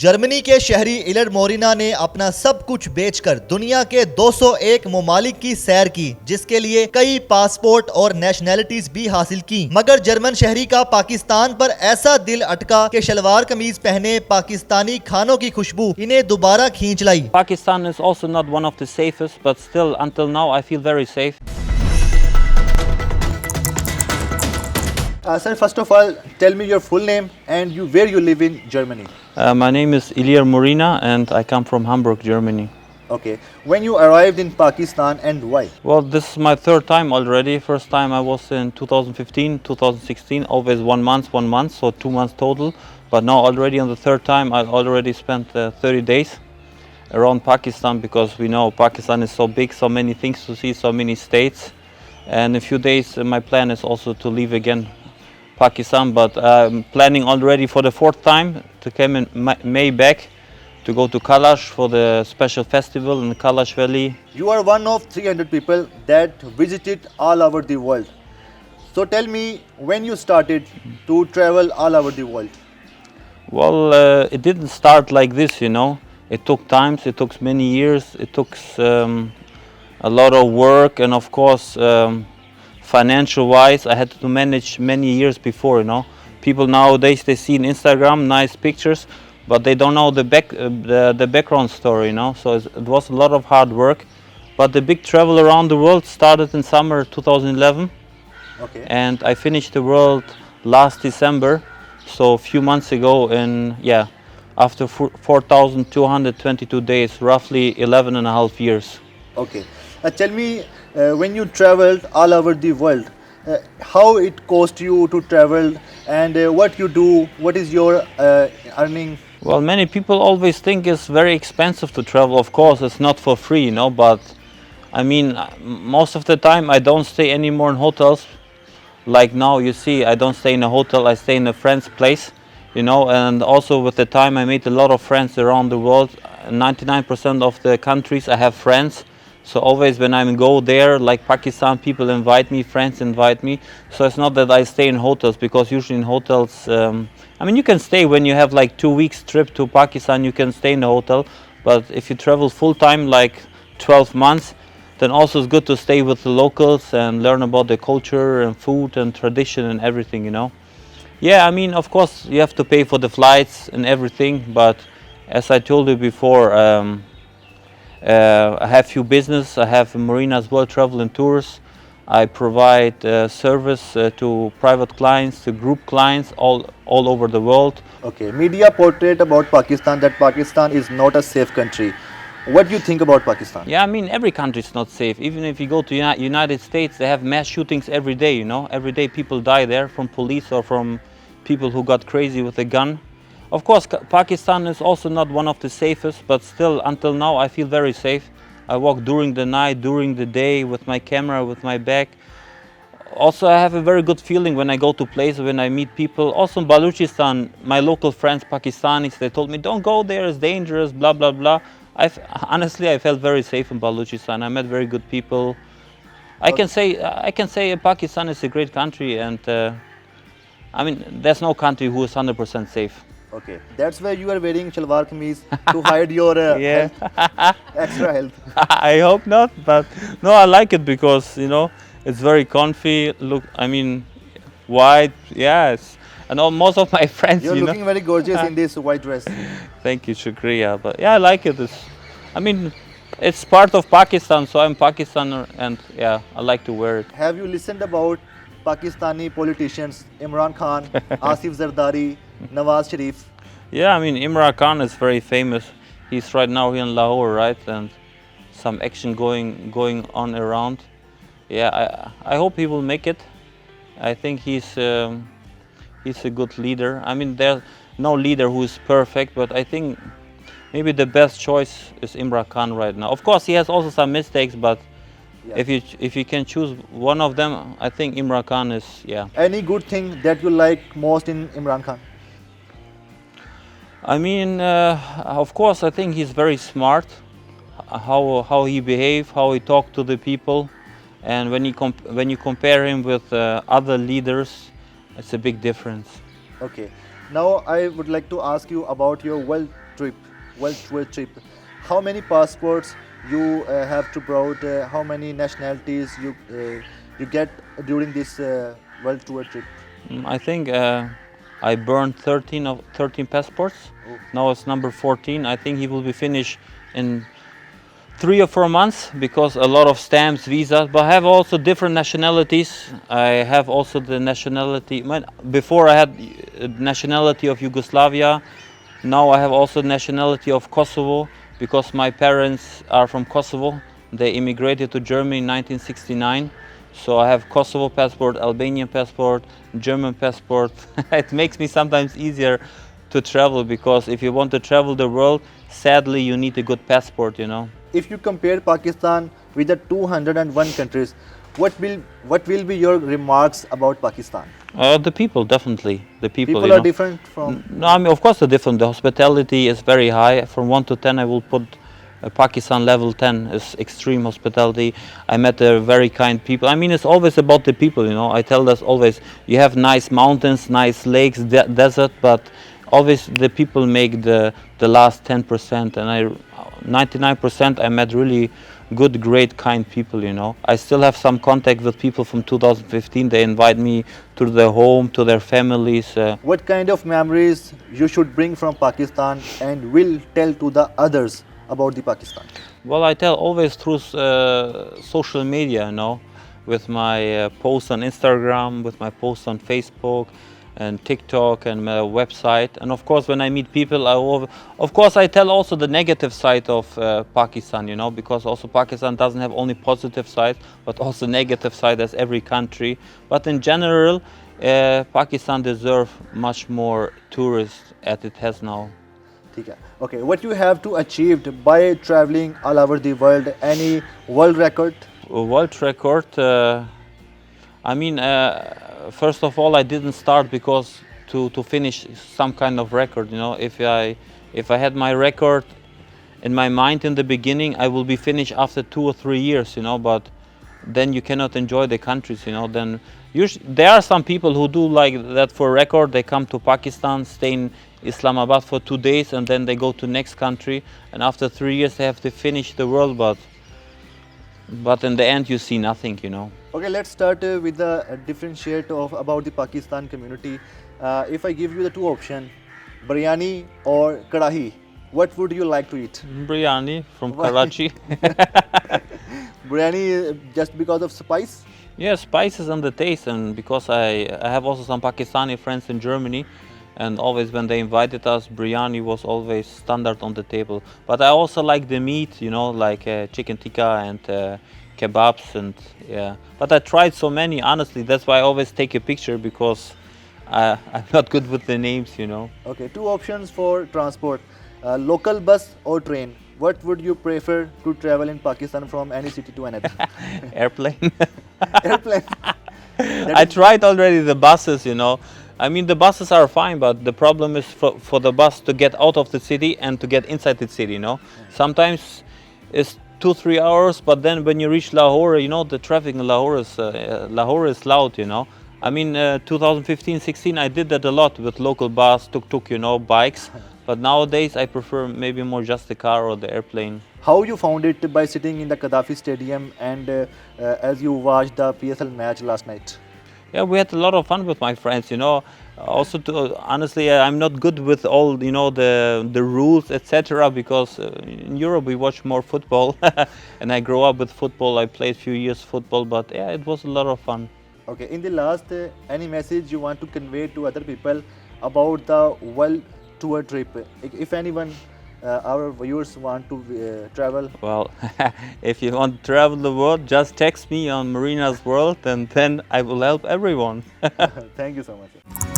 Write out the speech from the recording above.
Germany के शहरी इलर मोरिना ने अपना सब कुछ बेचकर दुनिया के 201 ममालिक की सैर की, जिसके लिए कई पासपोर्ट और नेशनैलिटीज भी हासिल की। मगर जर्मन शहरी का पाकिस्तान पर ऐसा दिल अटका कि शलवार कमीज पहने पाकिस्तानी खानों की खुशबू इन्हें दोबारा खींच लाई। Pakistan is also not one of the safest, but still until now I feel very safe. Sir, first of all, tell me your full name and where you live in Germany. My name is Ilir Morina and I come from Hamburg, Germany. Okay. When you arrived in Pakistan and why? Well, this is my third time already. First time I was in 2015, 2016, always 1 month, so 2 months total. But now already on the third time, I already spent 30 days around Pakistan, because we know Pakistan is so big, so many things to see, so many states. And in a few days, my plan is also to leave again Pakistan, but I'm planning already for the fourth time to come in May back to go to Kalash for the special festival in the Kalash Valley. You are one of 300 people that visited all over the world. So tell me, when you started to travel all over the world? Well, it didn't start like this, you know. It took times, it took many years, it took a lot of work, and of course, financial wise, I had to manage many years before, you know. People nowadays, they see in Instagram nice pictures, but they don't know the background story, you know. So it was a lot of hard work. But the big travel around the world started in summer 2011. Okay. And I finished the world last December, so a few months ago, and yeah, after 4,222 days, roughly 11 and a half years. Okay. Tell me, when you traveled all over the world, how it cost you to travel, and what you do, what is your earning? Well, many people always think it's very expensive to travel. Of course, it's not for free, you know, but I mean, most of the time I don't stay anymore in hotels. Like now, you see, I don't stay in a hotel, I stay in a friend's place, you know, and also with the time I made a lot of friends around the world. 99% of the countries I have friends. So always when I go there, like Pakistan, people invite me, friends invite me. So it's not that I stay in hotels, because usually in hotels, I mean, you can stay when you have like 2 weeks trip to Pakistan, you can stay in a hotel. But if you travel full time, like 12 months, then also it's good to stay with the locals and learn about the culture and food and tradition and everything, you know. Yeah, I mean, of course, you have to pay for the flights and everything. But as I told you before, I have few business. I have Marina as well, travel and tours. I provide service to private clients, to group clients all over the world. Okay. Media portrait about Pakistan that Pakistan is not a safe country. What do you think about Pakistan? Yeah, I mean, every country is not safe. Even if you go to United States, they have mass shootings every day, you know. Every day people die there from police or from people who got crazy with a gun. Of course, Pakistan is also not one of the safest, but still, until now, I feel very safe. I walk during the night, during the day, with my camera, with my bag. Also, I have a very good feeling when I go to places, when I meet people. Also in Balochistan, my local friends, Pakistanis, they told me, don't go there, it's dangerous, blah, blah, blah. Honestly, I felt very safe in Balochistan. I met very good people. I can say Pakistan is a great country, and I mean, there's no country who is 100% safe. Okay, that's why you are wearing shalwar kameez to hide your Yeah. extra health. I hope not, but no, I like it because, you know, it's very comfy. Look, I mean, white, yes. And most of my friends, You're you looking very gorgeous in this white dress. Thank you, Shukriya. But yeah, I like it. I mean, it's part of Pakistan, so I'm Pakistaner, and yeah, I like to wear it. Have you listened about Pakistani politicians, Imran Khan, Asif Zardari, Nawaz Sharif? Yeah, I mean, Imran Khan is very famous. He's right now here in Lahore, right? And some action going on around. Yeah, I hope he will make it. I think he's a good leader. I mean, there's no leader who is perfect, but I think maybe the best choice is Imran Khan right now. Of course, he has also some mistakes, but yeah, if you can choose one of them, I think Imran Khan is, yeah. Any good thing that you like most in Imran Khan? I mean, of course, I think he's very smart. How he behave, how he talk to the people, and when you compare him with other leaders, it's a big difference. Okay. Now I would like to ask you about your trip, world tour trip, how many passports you have to brought? How many nationalities you get during this world tour trip? I think I burned 13 passports. Oh. Now it's number 14. I think he will be finished in 3 or 4 months because a lot of stamps, visas, but I have also different nationalities. I have also the nationality, before I had nationality of Yugoslavia. Now I have also nationality of Kosovo because my parents are from Kosovo. They immigrated to Germany in 1969. So I have Kosovo passport, Albanian passport, German passport. It makes me sometimes easier to travel because if you want to travel the world, sadly you need a good passport, you know. If you compare Pakistan with the 201 countries, what will be your remarks about Pakistan? The people, definitely. The people, People you are know. different from. No, I mean, of course, they're different. The hospitality is very high. From 1 to 10, I will put Pakistan level 10 is extreme hospitality. I met very kind people. I mean, it's always about the people, you know. I tell us always, you have nice mountains, nice lakes, desert, but always the people make the last 10%. And 99% I met really good, great, kind people, you know. I still have some contact with people from 2015. They invite me to their home, to their families. What kind of memories you should bring from Pakistan and will tell to the others about the Pakistan? Well, I tell always through social media, you know, with my posts on Instagram, with my posts on Facebook and TikTok and my website. And of course, when I meet people, of course, I tell also the negative side of Pakistan, you know, because also Pakistan doesn't have only positive side, but also negative side as every country. But in general, Pakistan deserves much more tourists as it has now. ठीक है. Okay, what you have to achieved by traveling all over the world? Any world record? A world record, I mean, first of all, I didn't start because to finish some kind of record, you know. If I had my record in my mind in the beginning, I will be finished after 2 or 3 years, you know, but then you cannot enjoy the countries, you know. Then there are some people who do like that for record. They come to Pakistan, stay in Islamabad for 2 days, and then they go to next country, and after 3 years they have to finish the world, but in the end you see nothing, you know. Okay, let's start with the differentiate of about the Pakistan community. If I give you the two options, biryani or karahi, what would you like to eat? Biryani from Karachi. Biryani just because of spice? Yeah, spices and the taste, and because I have also some Pakistani friends in Germany, and always when they invited us, biryani was always standard on the table. But I also like the meat, you know, like chicken tikka and kebabs, and yeah. But I tried so many, honestly. That's why I always take a picture, because I'm not good with the names, you know. Okay, two options for transport, local bus or train. What would you prefer to travel in Pakistan from any city to another? Airplane. Airplane. I tried already the buses, you know. I mean, the buses are fine, but the problem is for the bus to get out of the city and to get inside the city, you know. Sometimes it's 2-3 hours, but then when you reach Lahore, you know, the traffic in Lahore is loud, you know. I mean, 2015-16, I did that a lot with local bus, tuk-tuk, you know, bikes. But nowadays, I prefer maybe more just the car or the airplane. How you found it by sitting in the Gaddafi Stadium and as you watched the PSL match last night? Yeah, we had a lot of fun with my friends, you know. Also, honestly, I'm not good with all, you know, the rules, etc. Because in Europe we watch more football, and I grew up with football. I played a few years football, but yeah, it was a lot of fun. Okay, in the last, any message you want to convey to other people about the world tour trip? If anyone, our viewers want to travel. Well, if you want to travel the world, just text me on Marina's World, and then I will help everyone. Thank you so much.